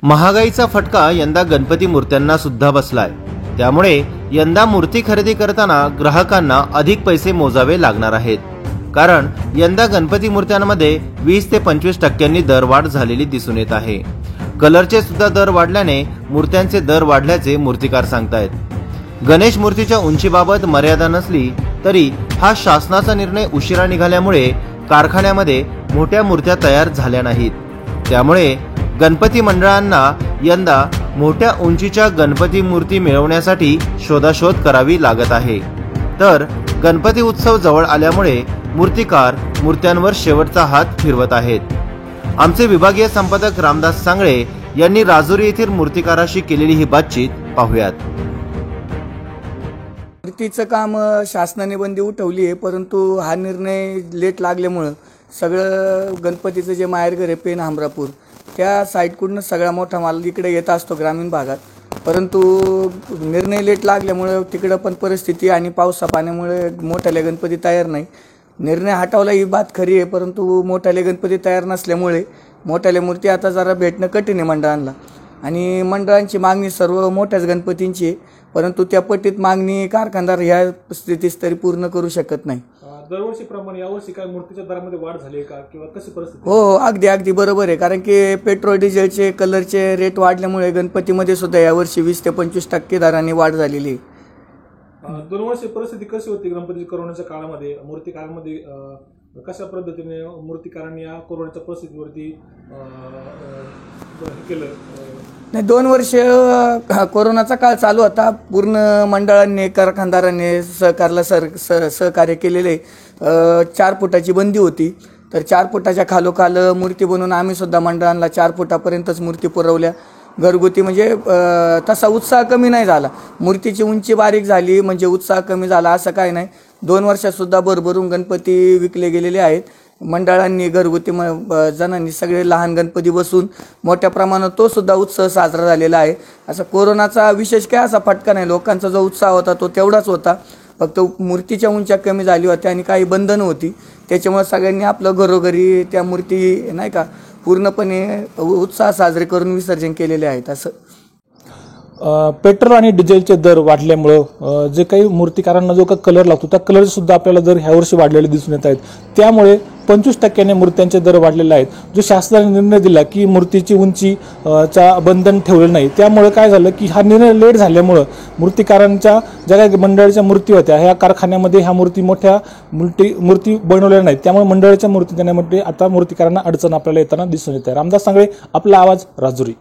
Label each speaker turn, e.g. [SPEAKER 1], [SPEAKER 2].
[SPEAKER 1] महागाईचा फटका यंदा गणपती मूर्त्यांना सुद्धा बसलाय। त्यामुळे यंदा मूर्ती खरेदी करताना ग्राहकांना अधिक पैसे मोजावे लागणार आहेत। कारण यंदा गणपती मूर्त्यांमध्ये 20 ते 25% दरवाढ झालेली दिसून येत आहे। कलरचे सुद्धा दर वाढल्याने मूर्त्यांचे दर वाढल्याचे मूर्तिकार सांगतायत। गणेश मूर्तीच्या उंचीबाबत मर्यादा नसली तरी हा शासनाचा निर्णय उशिरा निघाल्यामुळे कारखान्यामध्ये मोठ्या मूर्त्या तयार झाल्या नाहीत। त्यामुळे गणपती मंडळांना यंदा मोठ्या उंचीच्या गणपती मूर्ती मिळवण्यासाठी शोधाशोध करावी लागत आहे। तर गणपती उत्सव जवळ आल्यामुळे मूर्तिकार मूर्त्यांवर शेवटचा हात फिरवत आहेत। आमचे विभागीय संपादक रामदास सांगळे यांनी राजुरी येथील मूर्तिकाराशी केलेली ही बातचीत पाहूयात।
[SPEAKER 2] मूर्तीचं काम शासनाने बंदी उठवली आहे, परंतु हा निर्णय लेट लागल्यामुळे सगळं गणपतीचं जे माहेरघर आहे पेन हमरापूर त्या साईडकडून सगळा मोठा माल इकडे येत असतो ग्रामीण भागात। परंतु निर्णय लेट लागल्यामुळे तिकडं पण परिस्थिती आणि पावसा पाण्यामुळे मोठ्याले गणपती तयार नाही। निर्णय हटवला ही बात खरी आहे, परंतु मोठ्याले गणपती तयार नसल्यामुळे मोठ्याले मूर्ती आता जरा भेटणं कठीण आहे मंडळांना। आणि मंडळांची मागणी सर्व मोठ्याच गणपतींची आहे, परंतु त्या पट्टीत मागणी कारखानदार ह्या स्थितीत तरी पूर्ण करू शकत नाही।
[SPEAKER 3] दरवर्षीप्रमाणे यावर्षी काय मूर्तीच्या दरामध्ये वाढ झाली का किंवा कशी परिस्थिती?
[SPEAKER 2] हो, अगदी बरोबर आहे। कारण की पेट्रोल डिझेलचे कलरचे रेट वाढल्यामुळे गणपतीमध्ये सुद्धा यावर्षी 20 ते 25% दराने वाढ झालेली आहे।
[SPEAKER 3] दरवर्षी परिस्थिती कशी होती गणपती कोरोनाच्या काळामध्ये? मूर्तिकारांमध्ये कशा पद्धतीने मूर्तिकारांनी या कोरोनाच्या परिस्थितीवरती केलं?
[SPEAKER 2] नाही, 2 वर्ष कोरोनाचा काळ चालू होता। पूर्ण मंडळांनी कारखानदारांनी सहकार्य केलेले। 4 फुटाची बंदी होती, तर 4 फुटाच्या खालोखाल मूर्ती बनवून आम्ही सुद्धा मंडळांना 4 फुटापर्यंतच मूर्ती पुरवल्या घरगुती। म्हणजे तसा उत्साह कमी नाही झाला। मूर्तीची उंची बारीक झाली म्हणजे उत्साह कमी झाला असं काही नाही। 2 वर्षात सुद्धा भरभरून गणपती विकले गेलेले आहेत। मंडळांनी घरगुती जणांनी सगळे लहान गणपती बसून मोठ्या प्रमाणात तो सुद्धा उत्सव साजरा झालेला आहे। असा कोरोनाचा विशेष काय असा फटका नाही, लोकांचा जो उत्साह होता तो तेवढाच होता। फक्त मूर्तीच्या उंच्या कमी झाली होत्या आणि काही बंधनं होती, त्याच्यामुळे सगळ्यांनी आपलं घरोघरी त्या मूर्ती नाही का पूर्णपणे उत्साह साजरे करून विसर्जन केलेले आहेत। असं
[SPEAKER 3] पेट्रोल आणि डिझेलचे दर वाढल्यामुळं जे काही मूर्तिकारांना जो काही कलर लागतो त्या कलर सुद्धा आपल्याला दर ह्या वर्षी वाढलेले दिसून येत आहेत। त्यामुळे 25% मूर्त्यांचे दर वाढलेले आहेत। जो शासनाने निर्णय दिला की मूर्तीची उंची चा बंधन ठेवलं नाही, त्यामुळे काय झालं की हा निर्णय लेट झाल्यामुळं मूर्तिकारांच्या ज्या काही मंडळाच्या मूर्ती होत्या ह्या कारखान्यामध्ये ह्या मोठ्या मूर्ती बनवलेल्या नाहीत। त्यामुळे मंडळाच्या मूर्ती देण्यामध्ये आता मूर्तिकारांना अडचण आपल्याला येताना दिसून येत आहे। रामदास सांगळे, आपला आवाज, राजुरी।